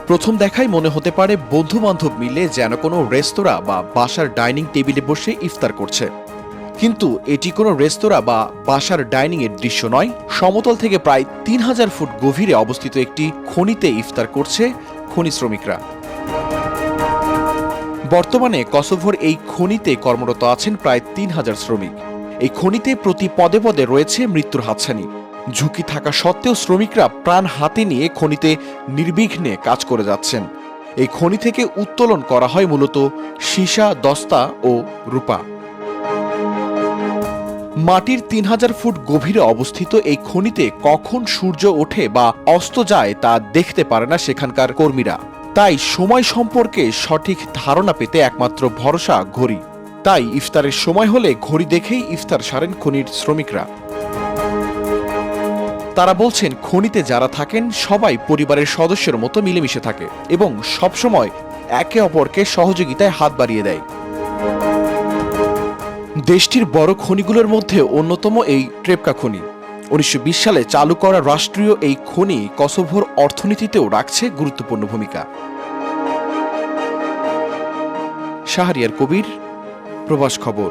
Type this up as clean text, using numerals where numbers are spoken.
প্রথম দেখায় মনে হতে পারে বন্ধু বান্ধব মিলে যেন কোনো রেস্তোরাঁ বা বাসার ডাইনিং টেবিলে বসে ইফতার করছে, কিন্তু এটি কোনো রেস্তোরাঁ বা বাসার ডাইনিং এর দৃশ্য নয়। সমতল থেকে প্রায় ৩,০০০ ফুট গভীরে অবস্থিত একটি খনিতে ইফতার করছে খনি শ্রমিকরা। বর্তমানে কসোভোর এই খনিতে কর্মরত আছেন প্রায় ৩,০০০ শ্রমিক। এই খনিতে প্রতি পদে পদে রয়েছে মৃত্যুর হাতছানি। ঝুঁকি থাকা সত্ত্বেও শ্রমিকরা প্রাণ হাতে নিয়ে খনিতে নির্বিঘ্নে কাজ করে যাচ্ছেন। এই খনি থেকে উত্তোলন করা হয় মূলত সীসা, দস্তা ও রূপা। মাটির ৩,০০০ ফুট গভীরে অবস্থিত এই খনিতে কখন সূর্য ওঠে বা অস্ত যায় তা দেখতে পারে না সেখানকার কর্মীরা। তাই সময় সম্পর্কে সঠিক ধারণা পেতে একমাত্র ভরসা ঘড়ি। তাই ইফতারের সময় হলে ঘড়ি দেখেই ইফতার সারেন খনির শ্রমিকরা। তারা বলছেন, খনিতে যারা থাকেন সবাই পরিবারের সদস্যের মতো মিলেমিশে থাকে এবং সবসময় একে অপরকে সহযোগিতায় হাত বাড়িয়ে দেয়। দেশটির বড় খনিগুলোর মধ্যে অন্যতম এই ট্রেপকা খনি। ১৯২০ সালে চালু করা রাষ্ট্রীয় এই খনি কসোভোর অর্থনীতিতেও রাখছে গুরুত্বপূর্ণ ভূমিকা। শাহরিয়ার কবির, প্রবাস খবর।